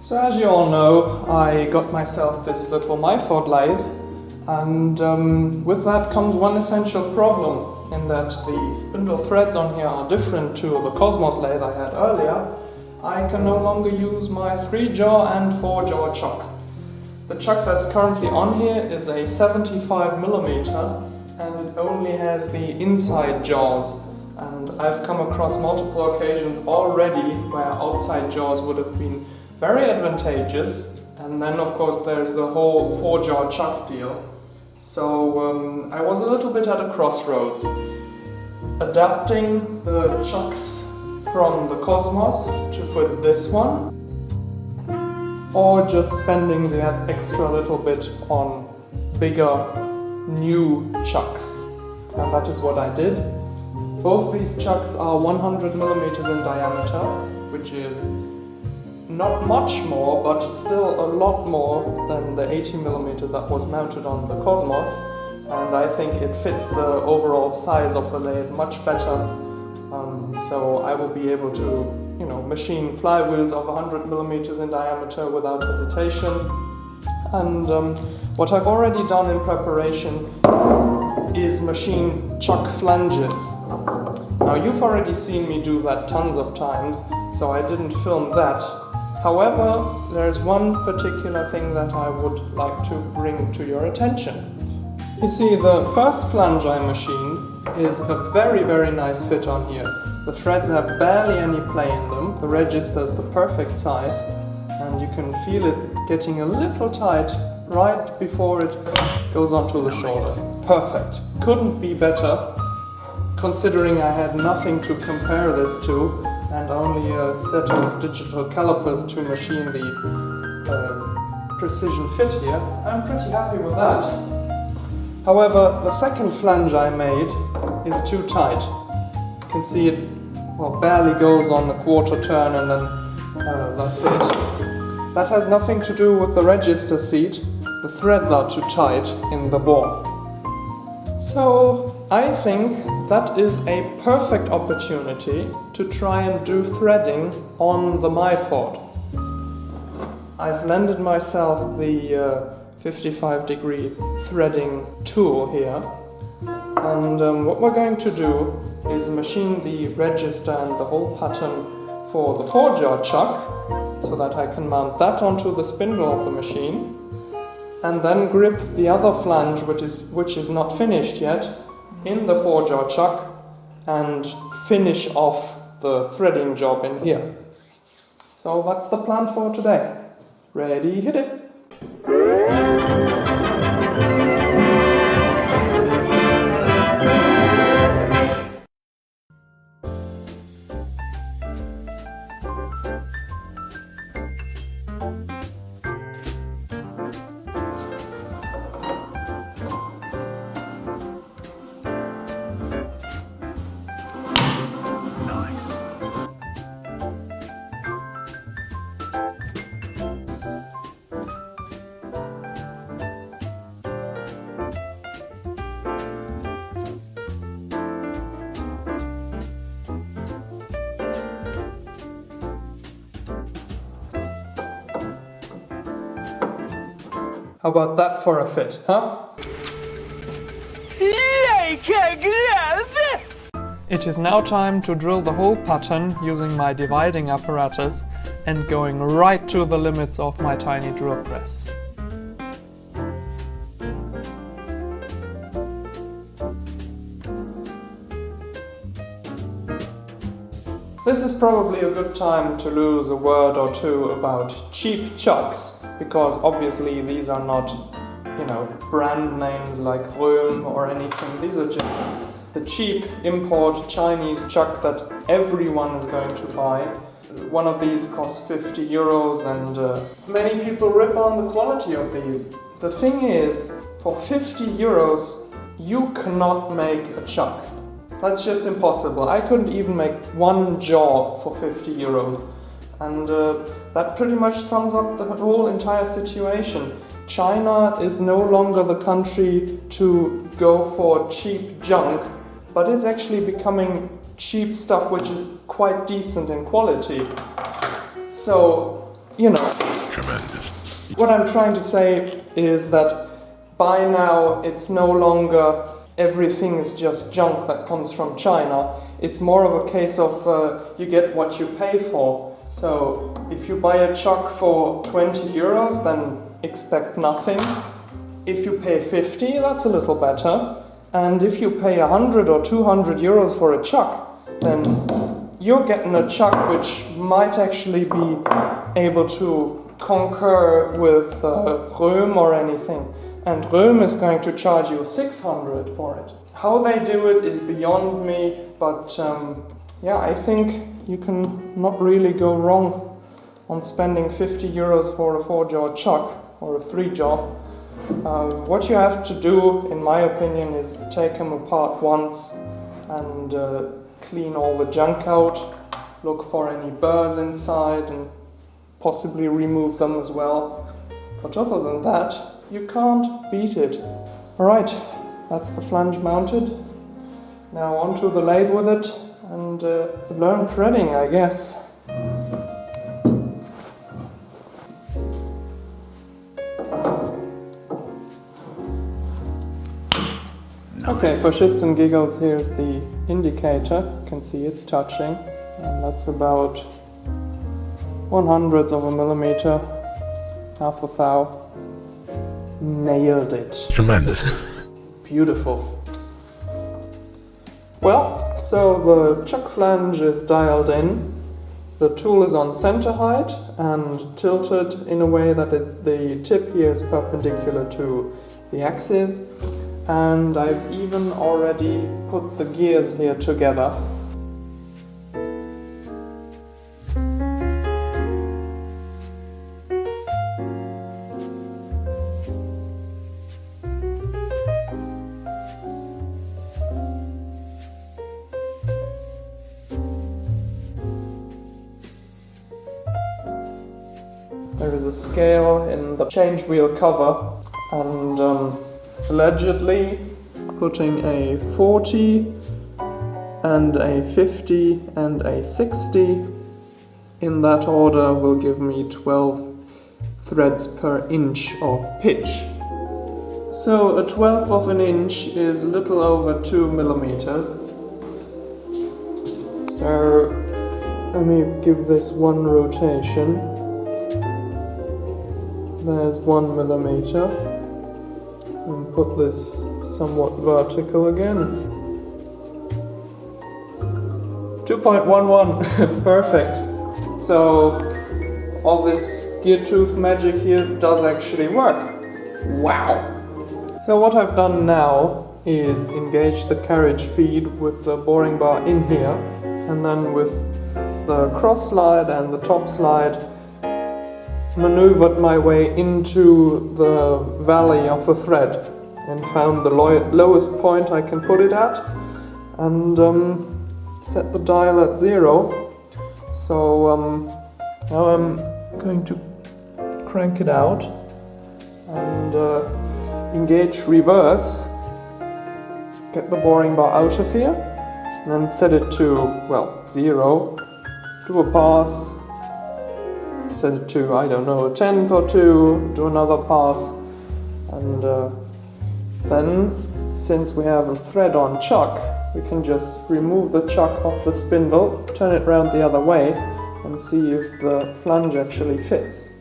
So as you all know, I got myself this little Myford lathe, and with that comes one essential problem, in that the spindle threads on here are different to the Cosmos lathe I had earlier. I can no longer use my 3-jaw and 4-jaw chuck. The chuck that's currently on here is a 75mm, and it only has the inside jaws. And I've come across multiple occasions already where outside jaws would have been very advantageous, and then of course there's the whole 4-jaw chuck deal. So I was a little bit at a crossroads, adapting the chucks from the Cosmos to fit this one, or just spending the extra little bit on bigger new chucks. And that is what I did. Both these chucks are 100mm in diameter, which is not much more, but still a lot more than the 80mm that was mounted on the Cosmos, and I think it fits the overall size of the lathe much better. So I will be able to, machine flywheels of 100mm in diameter without hesitation. And what I've already done in preparation is machine chuck flanges. Now you've already seen me do that tons of times, so I didn't film that. However, there's one particular thing that I would like to bring to your attention. You see, the first flange I machined is a very, very nice fit on here. The threads have barely any play in them, the register is the perfect size, and you can feel it getting a little tight right before it goes onto the shoulder. Perfect. Couldn't be better, considering I had nothing to compare this to, and only a set of digital calipers to machine the precision fit here. I'm pretty happy with that. However, the second flange I made is too tight. You can see it barely goes on the quarter turn, and then that's it. That has nothing to do with the register seat. The threads are too tight in the bore. So I think that is a perfect opportunity to try and do threading on the Myford. I've lended myself the 55-degree threading tool here, and what we're going to do is machine the register and the whole pattern for the 4-jaw chuck, so that I can mount that onto the spindle of the machine, and then grip the other flange, which is not finished yet, in the 4-jaw chuck, and finish off the threading job in here. So that's the plan for today. Ready, hit it! How about that for a fit, huh? Like a glove! It is now time to drill the whole pattern using my dividing apparatus and going right to the limits of my tiny drill press. This is probably a good time to lose a word or two about cheap chucks, because obviously these are not, brand names like Röhm or anything. These are just the cheap import Chinese chuck that everyone is going to buy. One of these costs 50 euros, and many people rip on the quality of these. The thing is, for 50 euros you cannot make a chuck. That's just impossible. I couldn't even make one jaw for 50 euros. And that pretty much sums up the whole entire situation. China is no longer the country to go for cheap junk, but it's actually becoming cheap stuff which is quite decent in quality. So you know. Tremendous. What I'm trying to say is that by now it's no longer everything is just junk that comes from China. It's more of a case of you get what you pay for. So if you buy a chuck for 20 euros, then expect nothing. If you pay 50, that's a little better. And if you pay 100 or 200 euros for a chuck, then you're getting a chuck which might actually be able to concur with Röhm or anything. And Röhm is going to charge you 600 for it. How they do it is beyond me, but yeah, I think you can not really go wrong on spending 50 euros for a 4-jaw chuck or a 3-jaw. What you have to do, in my opinion, is take them apart once and clean all the junk out, look for any burrs inside and possibly remove them as well. But other than that, you can't beat it. Alright, that's the flange mounted. Now onto the lathe with it and learn threading, I guess. Okay, for shits and giggles, here's the indicator. You can see it's touching, and that's about 1/100th of a millimeter, half a thou. Nailed it. Tremendous. Beautiful. Well, so the chuck flange is dialed in. The tool is on center height and tilted in a way that the tip here is perpendicular to the axis. And I've even already put the gears here together. There is a scale in the change wheel cover, and allegedly putting a 40 and a 50 and a 60 in that order will give me 12 threads per inch of pitch. So a 1/12 of an inch is a little over 2 millimeters. So let me give this one rotation. There's 1 millimeter. And put this somewhat vertical again. 2.11. Perfect. So all this gear tooth magic here does actually work. Wow. So what I've done now is engage the carriage feed with the boring bar in here, and then with the cross slide and the top slide maneuvered my way into the valley of a thread and found the lowest point I can put it at, and set the dial at 0. So now I'm going to crank it out and engage reverse, get the boring bar out of here, and then set it to, well, 0, do a pass, set it to, I don't know, 1/10 or 2, do another pass, and then, since we have a thread on chuck, we can just remove the chuck off the spindle, turn it round the other way, and see if the flange actually fits.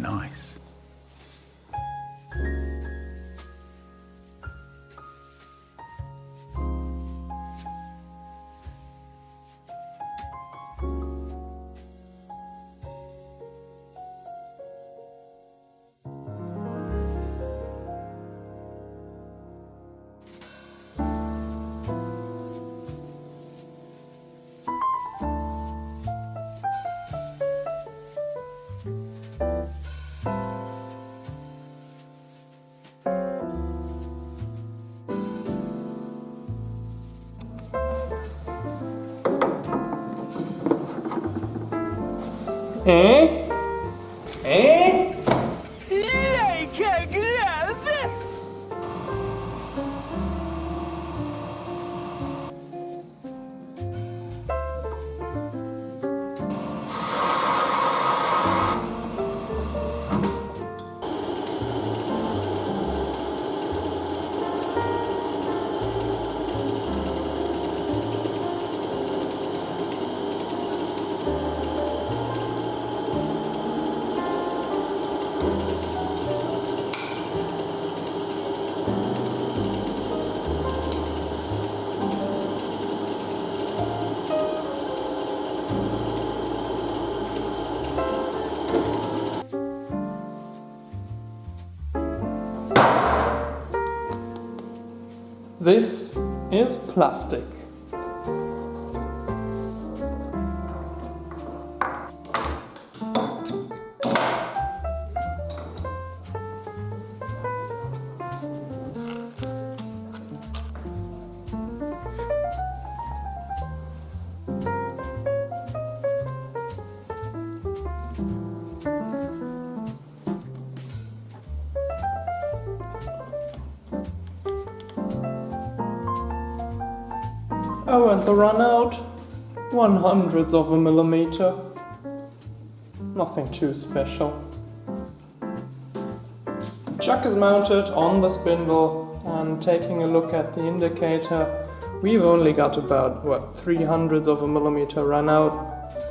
nice. Eh? Eh? This is plastic. Oh, and the runout, 1/100th of a millimeter. Nothing too special. Chuck is mounted on the spindle, and taking a look at the indicator, we've only got about, 3/100th of a millimeter runout.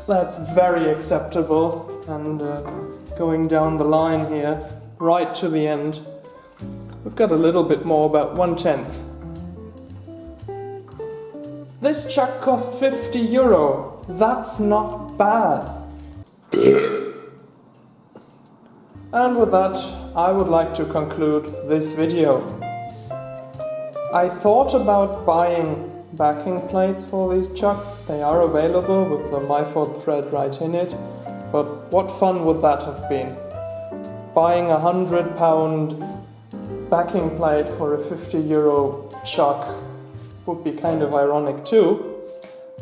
That's very acceptable, and going down the line here, right to the end, we've got a little bit more, about 1/10. This chuck cost €50. That's not bad. And with that, I would like to conclude this video. I thought about buying backing plates for these chucks. They are available with the Myford thread right in it. But what fun would that have been? Buying a £100 backing plate for a €50 chuck would be kind of ironic too.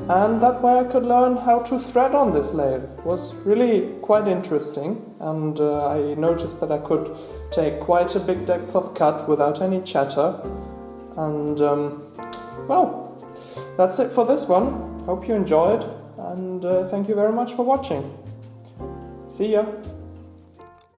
And that way I could learn how to thread on this lathe. It was really quite interesting, and I noticed that I could take quite a big depth of cut without any chatter. And well, that's it for this one. Hope you enjoyed, and thank you very much for watching. See ya!